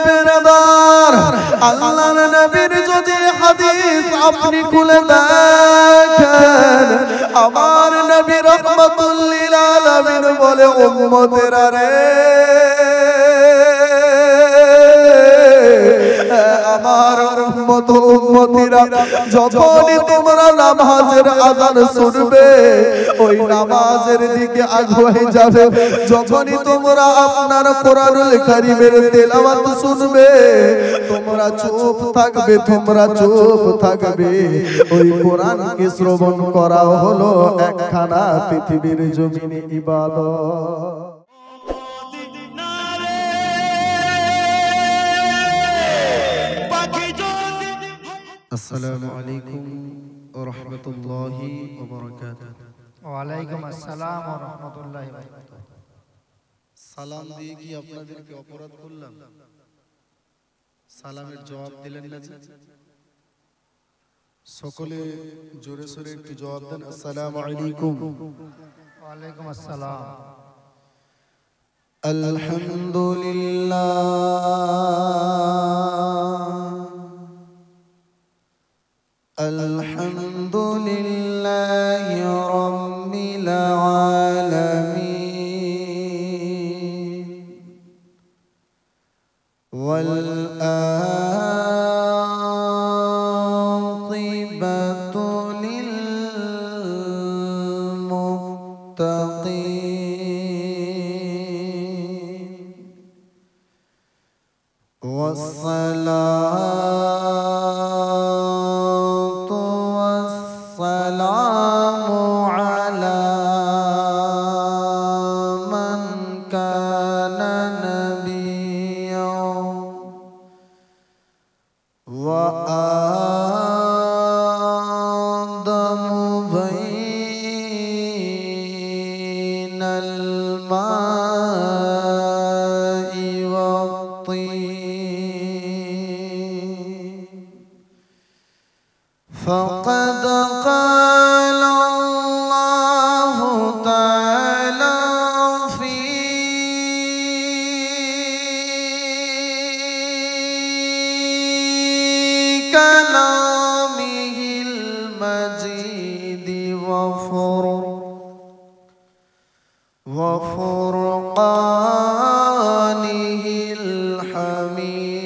বিরাদার আল্লাহর নবীর যদি হাদিস আপনি খুলে দেখেন আমার নবী রাহমাতুল লিল আলামিন বলে উম্মতেরা রে আমার উম্মত উম্মতিরা যখনই তোমরা নামাজের আযান শুনবে ওই নামাজের দিকে আগুয়ে যাবে যখনই তোমরা আপনার কোরআনুল কারীমের তেলাওয়াত শুনবে তোমরা চুপ থাকবে ওই কোরআনকে শ্রবণ করা হলো একখানা পৃথিবীর জমিনে ইবাদত। আসসালামু আলাইকুম ওয়া রাহমাতুল্লাহি ওয়া বারাকাতুহু। ওয়া আলাইকুম আসসালাম ওয়া রাহমাতুল্লাহি ওয়া বারাকাতুহু। সালাম দিয়ে কি আপনাদেরকে অপরাধ করলাম? সালামের জবাব দিলেন না যে? সকলে জোরে সোরে একটু জবাব দেন আসসালামু আলাইকুম। ওয়া আলাইকুম আসসালাম। আলহামদুলিল্লাহি রাব্বিল আলামিন ওয়াল আকিবাতু লিল মুত্তাকিন والصلاة والسلام على من كان نبيا وآدم بين الماء والطين فقد قال الله تعالى في كلامه المجيد وفرقانه الحميد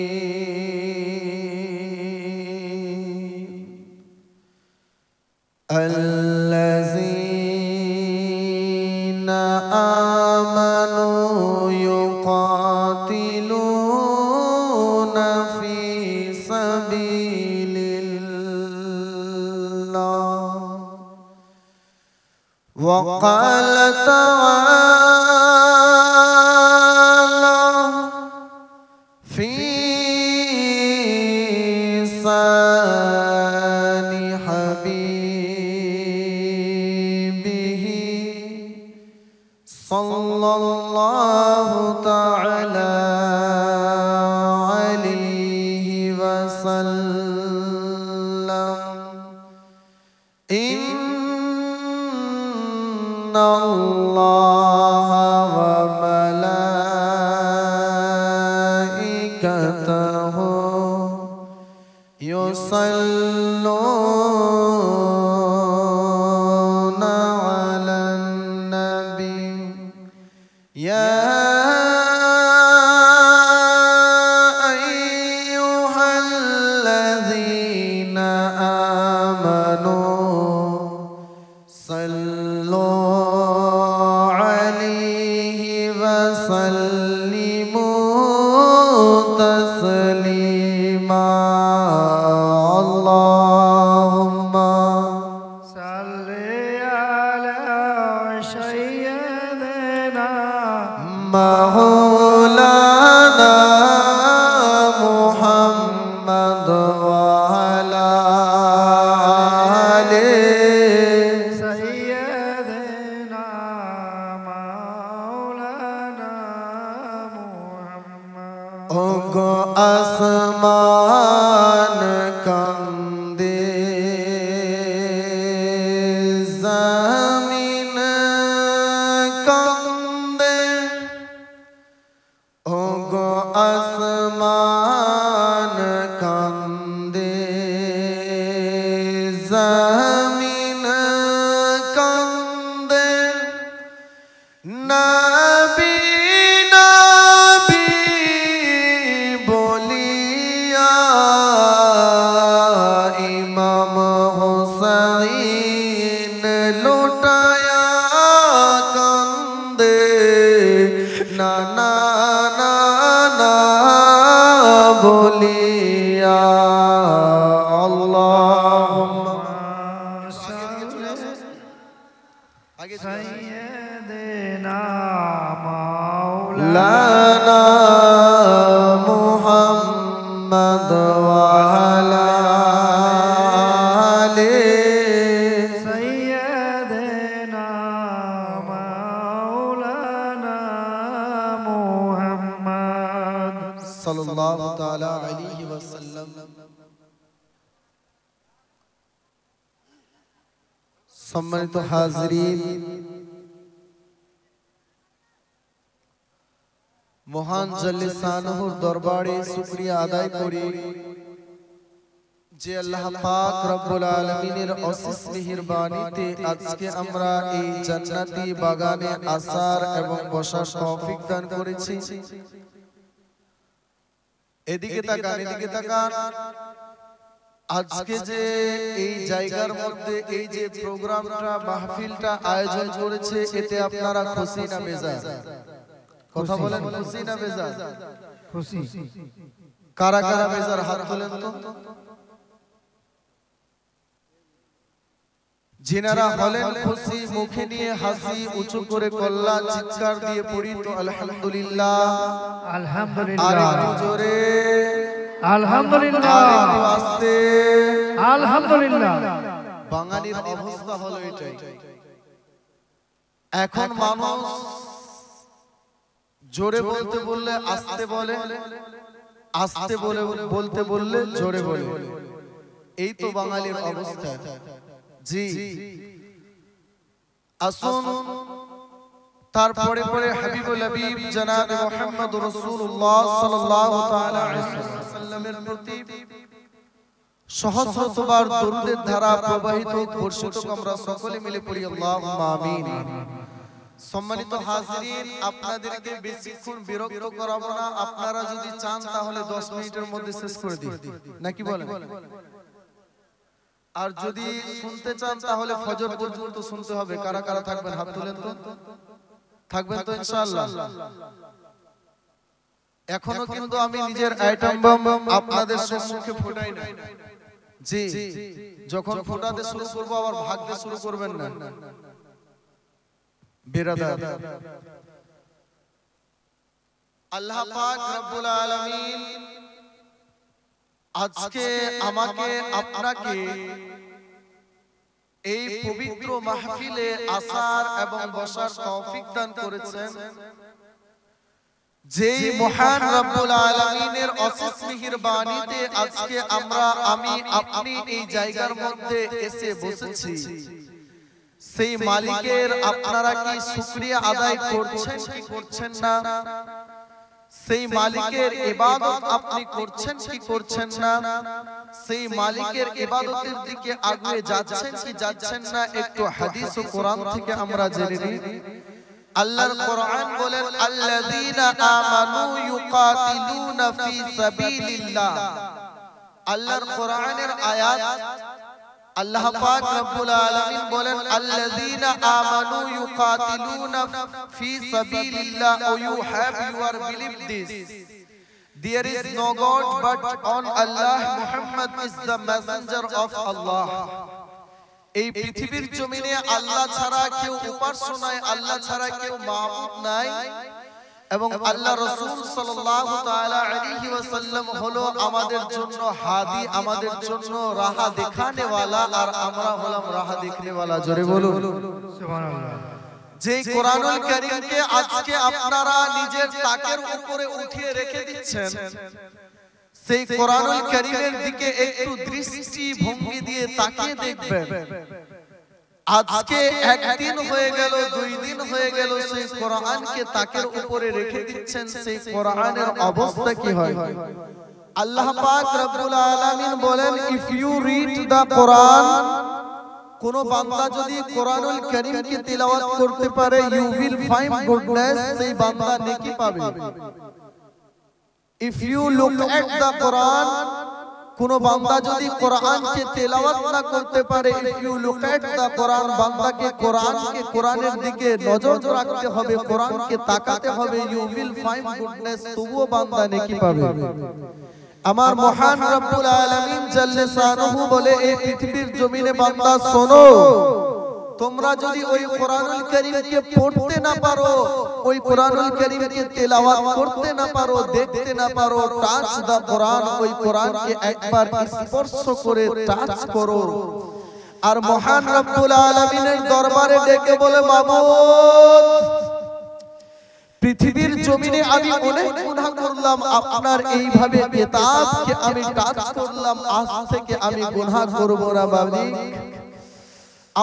الذين آمنوا يقاتلون في سبيل الله وقال تعالى في شان حبيبه صلى الله تعالى عليه وسلم إن الله وملائكته يصلون على النبي يا أيها الذين آمنوا صلوا عليه وسلموا تسليما اللهم صل على سيدنا مولانا محمد وعلى آله سيدنا مولانا محمد ওগো আসমান কান্দে জমিন কান্দে ওগো আসমান কান্দে জমিন কান্দে নবী নবী বলিয়া ইমাম হুসাইন লুটায়া কান্দে না না না না বলিয়া সাইয়্যিদিনা লানা মুহাম্মদ ওয়া আলা আলিহি সাইয়্যিদিনা মাওলানা মুহাম্মদ সাল্লাল্লাহু তাআলা আলাইহি ওয়াসাল্লাম। সম্মানিত হাজিরিন, মহান জাল্লে শানহুর দরবারে শুকরিয়া আদায় করি যে আল্লাহ পাক রব্বুল আলামিনের অশেষ মেহেরবানিতে আজকে আমরা এই জান্নাতি বাগানে আসার এবং বসার তৌফিক দান করেছি। এদিকে তাকান, এদিকে তাকান। আজকে যে এই জায়গার মধ্যে এই যে প্রোগ্রামটা মাহফিলটা আয়োজন করেছে, এতে আপনারা খুশি না বেজার? কথা বলেন, খুশি না বেজার? খুশি। কারা কারা বেজার হাত তোলেন তো। যিনারা হলেন খুশি, মুখে নিয়ে হাসি উঁচু করে কল্লা চিৎকার দিয়ে পড়ি তো আলহামদুলিল্লাহ। আলহামদুলিল্লাহ। আর একটু জোরে আলহামদুলিল্লাহ। আর একটু আস্তে আলহামদুলিল্লাহ। বাঙালির অবস্থা হলো এটাই। এখন মানুষ জোরে বলতে বললে আস্তে বলে, আস্তে বলে বলতে বললে জোরে বলে। এই তো বাঙালির অবস্থা। জি, আসুন তারপরে পরে হাবিবুল হাবিব জনাব মুহাম্মদ রাসূলুল্লাহ সাল্লাল্লাহু তাআলা আলাইহি ওয়াসাল্লামের প্রতি সহস্রবার দরুদের ধারা প্রবাহিত বর্ষিত আমরা সকলে মিলে পড়ি আল্লাহুম্মা আমিন। সম্মানিত হাজিরিন, আপনাদেরকে বেশিক্ষণ বিরক্ত করাবো না। আপনারা যদি চান তাহলে 10 মিনিটের মধ্যে শেষ করে দিই, নাকি বলেন? আর যদি শুনতে চান তাহলে ফজর পর্যন্ত শুনতে হবে। কারা কারা থাকবেন হাত তুলেন তো। থাকবেন তো ইনশাআল্লাহ? এখনো কিন্তু আমি নিজের আইটেম বম আপনাদের সম্মুখে ফোটাই না। জি, যখন ফোটাতে শুরু করব আবার ভাগতে শুরু করবেন না বিরাদার। আল্লাহ পাক রব্বুল আলামিন আজকে আমাকে আপনাকে এই পবিত্র মাহফিলে আসার এবং বসার তৌফিক দান করেছেন। যেই মহান রব্বুল আলামিনের অশেষ মেহেরবানিতে আজকে আমি আপনি এই জায়গার মধ্যে এসে বসেছি, সেই মালিকের আপনারা কি শুকরিয়া আদায় করছেন কি করছেন না? সেই মালিকের ইবাদত আপনি করছেন কি করছেন না? সেই মালিকের ইবাদতের দিকে আগুয়ে যাচ্ছেন কি যাচ্ছেন না? একটু হাদিস ও কোরআন থেকে আমরা জেনে নিই। আল্লাহর কোরআন বলেন, আল্লাযীনা আমানু ইউকাতিলুনা ফি সাবিলিল্লাহ। আল্লাহর কোরআনের আয়াত আল্লাহ পাক রব্বুল আলামিন বলেন, আল্লাযীনা আমানু ইউকাতিলুনা ফি সাবিলিল্লাহ। You have your believe this. There is no God but on Allah. Muhammad is the messenger of Allah. এই পৃথিবীর জমিনে আল্লাহ ছাড়া কেউ উপাস্য নাই, আল্লাহ ছাড়া কেউ মাবুদ নাই, এবং আল্লাহ রাসূল সাল্লাল্লাহু তাআলা আলাইহি ওয়াসাল্লাম হলো আমাদের জন্য হাদি, আমাদের জন্য রাহ দেখানে ওয়ালা, আর আমরা হলাম রাহ দেখনে ওয়ালা। জোরে বলুন সুবহানাল্লাহ। যে কোরআনুল কারীমকে আজকে আপনারা নিজের তাকের উপরে উঠিয়ে রেখে দিচ্ছেন, সেই কোরআনুল কারীমের দিকে একটু দৃষ্টি ভঙ্গি দিয়ে তাকিয়ে দেখবেন। আজকে একদিন হয়ে গেল, 2 দিন হয়ে গেল, সেই কোরআনকে তাকের উপরে রেখে দিচ্ছেন। সেই কোরআনের অবস্থা কি হয়? আল্লাহ পাক রব্বুল আলামিন বলেন, ইফ ইউ রিড দা কোরআন, কোন বান্দা যদি কোরআনুল কারীমকে তিলাওয়াত করতে পারে, ইউ উইল ফাইন্ড গুডনেস, সেই বান্দা নেকি পাবে। ইফ ইউ লুক এট দা কোরআন, কোন বান্দা যদি কোরআনকে তেলাওয়াত না করতে পারে, ইফ ইউ লুক এট দা কোরআন, বান্দাকে কোরআনের দিকে নজর রাখতে হবে, কোরআনকে তাকাতে হবে, ইউ উইল ফাইন্ড গুডনেস, তবুও বান্দা নেকি পাবে। আমার মহান রব্বুল আলামিন জাল্লে শানুহু বলে, এই পৃথিবীর জমিনে বান্দা শোনো, তোমরা যদি ওই কোরআনুল কারীমকে পড়তে না পারো, ওই কোরআনুল কারীমকে তেলাওয়াত করতে না পারো, দেখতে না পারো, টাচ দা কোরআন, ওই কোরআনকে একবার স্পর্শ করে টাচ করো। আর মহান রব্বুল আলামিনের দরবারে ডেকে বলে, মাবুদ, পৃথিবীর জমিনে আমি অনেক গুনাহ করলাম, আপনার এইভাবে কিতাবকে আমি টাচ করলাম, আজ থেকে আমি গুনাহ করব না মালিক,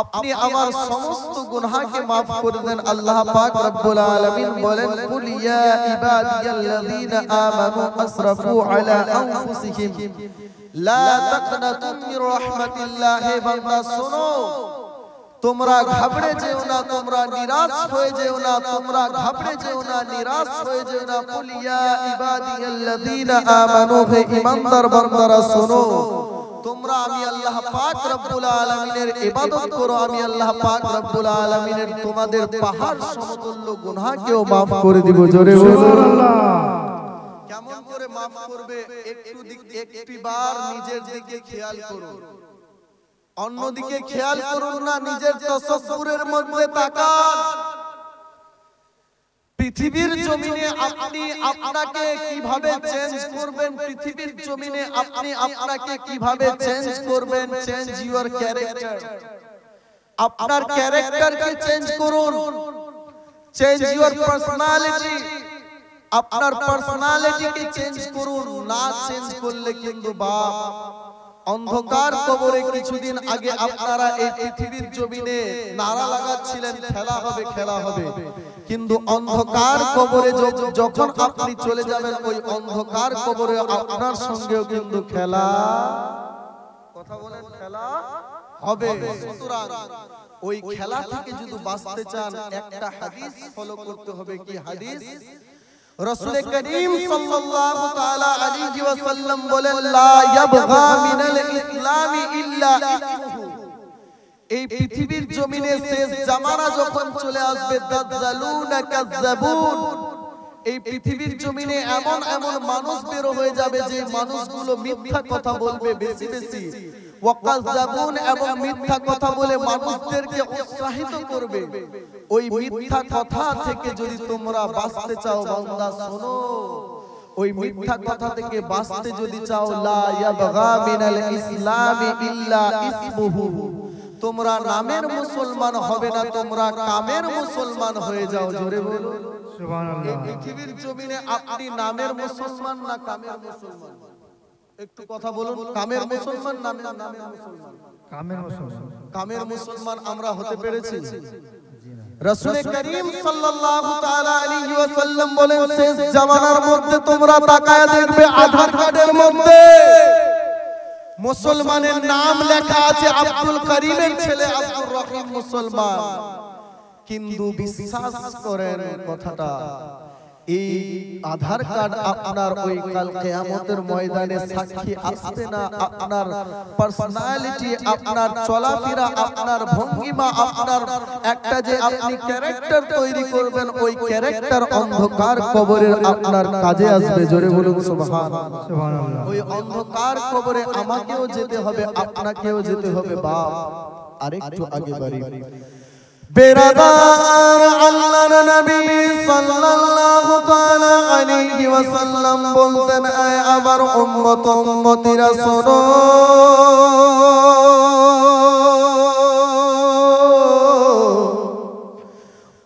আপনি আমার সমস্ত গুনাহকে maaf করে দেন। আল্লাহ পাক রব্বুল আলামিন বলেন, কুল ইয়া ইবাদিয়াল্লাযীনা আমানু আসরাফু আলা আনফুসিহিম লা তাকনাতু মির রাহমাতিল্লাহ, বান্দা শোনো, তোমরা ঘাবড়ে যেও না, তোমরা নিরাশ হয়ে যেও না, তোমরা ঘাবড়ে যেও না, নিরাশ হয়ে যেও না। কুল ইয়া ইবাদিয়াল্লাযীনা আমানু, হে ঈমানদার বান্দারা শোনো, তোমরা আমি আল্লাহ পাক রব্বুল আলামিনের ইবাদত করো, আমি আল্লাহ পাক রব্বুল আলামিনের তোমাদের পাহাড় সমতুল্য গুনাহকেও maaf করে দিব। জোরে সুবহানাল্লাহ। কেমন করে maaf করবে? একটিবার নিজের দিকে খেয়াল করো, অন্যদিকে খেয়াল করুন না, নিজের তাসাব্বুরের মধ্যে তাকান। পৃথিবীর জমিনে আপনি আপনাকে কিভাবে চেঞ্জ করবেন, পৃথিবীর জমিনে আপনি আপনাকে কিভাবে চেঞ্জ করবেন, চেঞ্জ ইওর ক্যারেক্টার, আপনার ক্যারেক্টারকে চেঞ্জ করুন, চেঞ্জ ইওর পার্সোনালিটি, আপনার পার্সোনালিটিকে চেঞ্জ করুন। না চেঞ্জ করলে কিন্তু বাপ, অন্ধকার কবরে কিছুদিন আগে আপনারা এই পৃথিবীর জমিনে নারা লাগাচ্ছিলেন, খেলা হবে খেলা হবে, কিন্তু অন্ধকার কবরে যখন আপনি চলে যাবেন, ওই অন্ধকার কবরে আপনার সঙ্গেও কিন্তু খেলা, কথা বলেন, খেলা হবে। সুতরাং ওই খেলা থেকে যদি বাঁচতে চান, একটা হাদিস ফলো করতে হবে। কি হাদিস? রাসূল করিম সাল্লাল্লাহু তাআলা আলাইহি ওয়াসাল্লাম বলেন, লা ইয়াবগা মিনাল ইসলামি ইল্লা ইসমুহু, এই পৃথিবীর জমিনে শেষ জামানা যখন চলে আসবে, দাজ্জালুনা কাজ্জাবুন, এই পৃথিবীর জমিনে এমন এমন মানুষ বের হয়ে যাবে যে মানুষগুলো মিথ্যা কথা বলবে বেশি বেশি, ওয়াকাজ্জাবুন, এবং মিথ্যা কথা বলে মানুষদেরকে উৎসাহিত করবে। ওই মিথ্যা কথা থেকে যদি তোমরা বাঁচতে চাও, বান্দা শোনো, ওই মিথ্যা কথা থেকে বাঁচতে যদি চাও, লা ইয়াবগা মিনাল ইসলামি ইল্লা ইসমুহু, তোমরা নামের মুসলমান হবে না, তোমরা কামের মুসলমান হয়ে যাও। জোরে বলো সুবহানাল্লাহ। এই পৃথিবীর জমিনে আপনি নামের মুসলমান না কামের মুসলমান? একটু কথা বলুন, কামের মুসলমান না নামের মুসলমান? কামের মুসলমান। কামের মুসলমান আমরা হতে পেরেছি? রাসূল করিম সাল্লাল্লাহু তাআলা আলাইহি ওয়াসাল্লাম বলেন, শেষ জামানার মধ্যে তোমরা তাকায়া দেখবে, আধার কার্ডের মধ্যে মুসলমানের নাম লেখা আছে, আব্দুল করিমের ছেলে আব্দুর রহিম মুসলমান, কিন্তু বিশ্বাস করেন কথাটা, এই আধার কার্ড আপনার ওই কাল কিয়ামতের ময়দানে সাক্ষী আসবে না। আপনার পার্সোনালিটি, আপনার চলাফেরা, আপনার ভঙ্গিমা, আপনার একটা যে আপনি ক্যারেক্টার তৈরি করবেন, ওই ক্যারেক্টার অন্ধকার কবরের আপনার কাজে আসবে। জোরে বলুন সুবহানাল্লাহ। ওই অন্ধকার কবরে আমাকেও যেতে হবে, আপনাকেও যেতে হবে। বাপ আরেকটু আগে বাড়ি। বেরাদার আল্লাহর নবী সাল্লাল্লাহু তাআলা আলাইহি ওয়াসাল্লাম বলতেন, আয় আমার উম্মত উম্মতিরা শোনো,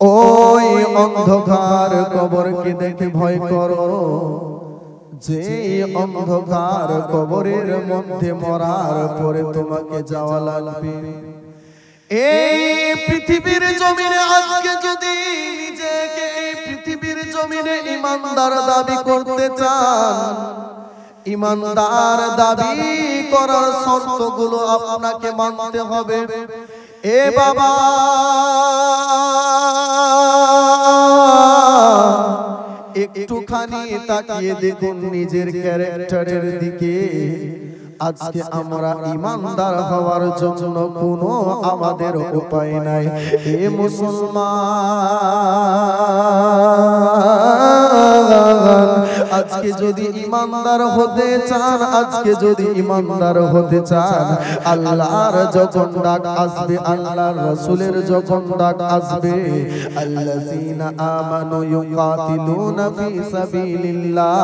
ওই অন্ধকার কবরকে দেখে ভয় করো, যে অন্ধকার কবরের মধ্যে মরার পরে তোমাকে যাওয়া লাগবে। এই পৃথিবীর জমিনে আজকে যদি নিজেকে এই পৃথিবীর জমিনে ইমানদার দাবি করতে চান, ইমানদার দাবি করার শর্তগুলো আপনাকে মানতে হবে। এ বাবা, একটুখানি তাকিয়ে দেখুন নিজের ক্যারেক্টারের দিকে। আজকে আমরা ইমানদার হওয়ার জন্য কোনো আমাদের উপায় নাই। এ মুসলমান, আজকে যদি ইমানদার হতে চান, আজকে যদি ইমানদার হতে চান, আল্লাহর যখন ডাক আসবে, আল্লাহর রাসূলের যখন ডাক আসবে, আল্লাযীনা আমানু ইউকাতিলুনা ফি সাবিলিল্লাহ,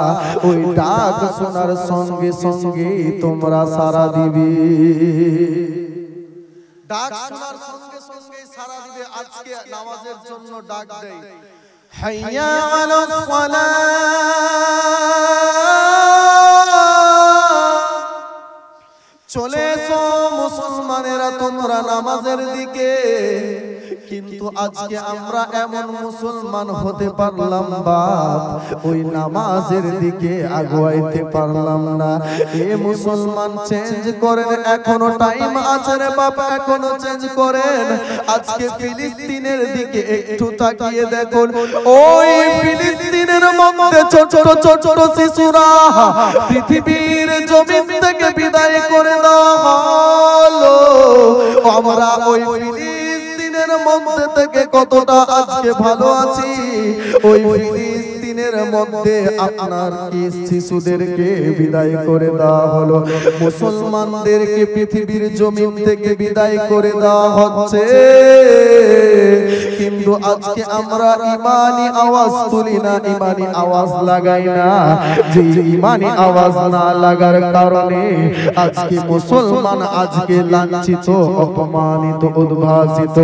ওই ডাক শোনার সঙ্গে সঙ্গে তোমরা সারা দিবে। ডাক শোনার সঙ্গে সঙ্গে সারা দিবে। আজকে নামাজের জন্য ডাক দেয়, হাইয়া আলাস সালাহ, চলে এসো মুসলমানেরা তোমরা নামাজের দিকে। কিন্তু আজকে আমরা এমন মুসলমান হতে পারলাম বাপ, ওই নামাজের দিকে আগাইতে পারলাম না। এ মুসলমান চেঞ্জ করেন, এখনো টাইম আছে রে বাপ, এখনো চেঞ্জ করেন। আজকে ফিলিস্তিনের দিকে একটু তাকিয়ে দেখুন, ওই ফিলিস্তিনের মধ্যে ছোট ছোট শিশুরা পৃথিবীর জমিন থেকে বিদায় করে দেওয়া হলো। আমরা ওই ফিলিস্তিনের মধ্যে থেকে কতটা আজকে ভালো আছি। ওই ফিলিস্তিনের মধ্যে আপনার কি শিশুদেরকে বিদায় করে দেওয়া হলো, মুসলমানদেরকে পৃথিবীর জমিন থেকে বিদায় করে দেওয়া হচ্ছে। কিন্তু আজকে আমরা ইমানি আওয়াজ তুলি না, ইমানি আওয়াজ লাগাই না। যে ইমানি আওয়াজ না লাগার কারণে আজকে মুসলমান আজকে লাঞ্ছিত, অপমানিত, উদ্ভাসিত।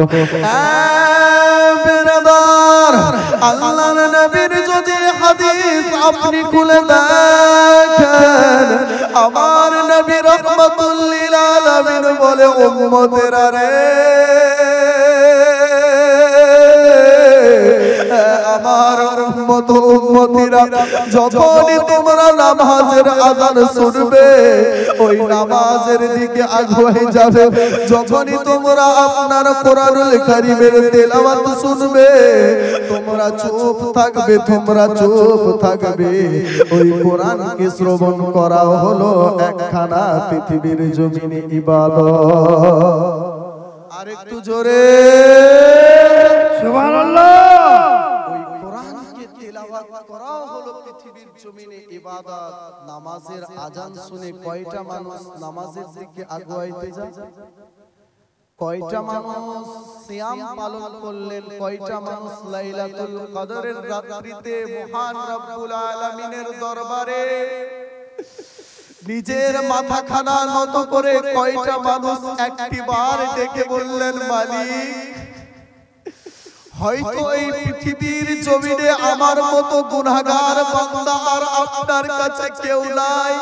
আল্লাহর নবীর যদি হাদিস আপনি খুলে দেখেন, আমার নবী রাহমাতুল লিল আলামিন বলে, উম্মতেরা রে, আমার উম্মতিরা, যখনই তোমরা নামাজের আযান শুনবে, ওই নামাজের দিকে আগুয়ে যাবে। যখনই তোমরা আপনার কোরআনুল কারীমের তেলাওয়াত শুনবে, তোমরা চুপ থাকবে, তোমরা চুপ থাকবে। ওই কোরআনকে শ্রবণ করা হলো একখানা পৃথিবীর জমিনে ইবাদত। আরেকটু জোরে সুবহানাল্লাহ। ওই কোরআনকে তেলাওয়াত করা হলো পৃথিবীর জমিনে ইবাদত। নামাজের আযান শুনে কয়টা মানুষ নামাজের দিকে আগাইতে যায়? কয়টা মানুষ সিয়াম পালন করলেন? কয়টা মানুষ লাইলাতুল কদরের রাত্রিতে মহান রব্বুল আলামিনের দরবারে নিজের মাথাখানা নত করে কয়টা মানুষ একটিবার ডেকে বললেন, মালিক, হয়তো এই পৃথিবীর জমিনে আমার মতো গুনাহগার বান্দা আর আপনার কাছে কেউ নাই।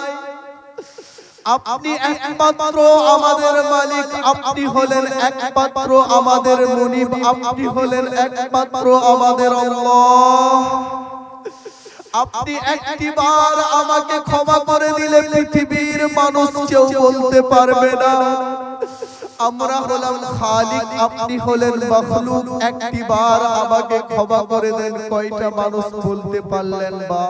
আপনি একমাত্র আমাদের মালিক, আপনি হলেন একমাত্র আমাদের মুনিব, আপনি হলেন একমাত্র আমাদের আল্লাহ। আপনি একটিবার আমাকে ক্ষমা করে দিলে পৃথিবীর মানুষ কেউ বলতে পারবে না আমরা হলাম খালিক, আপনি হলেন মাখলুক। একটিবার আমাকে ক্ষমা করে দেন। কয়টা মানুষ বলতে পারলেন? বা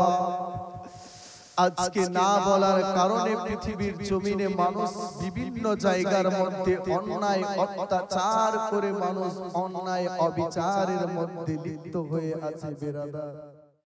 আজকে না বলার কারণে পৃথিবীর জমিনে মানুষ বিভিন্ন জায়গার মধ্যে অন্যায় অত্যাচার করে মানুষ অন্যায় অবিচারের মধ্যে লিপ্ত হয়ে আছে। বেরাদার,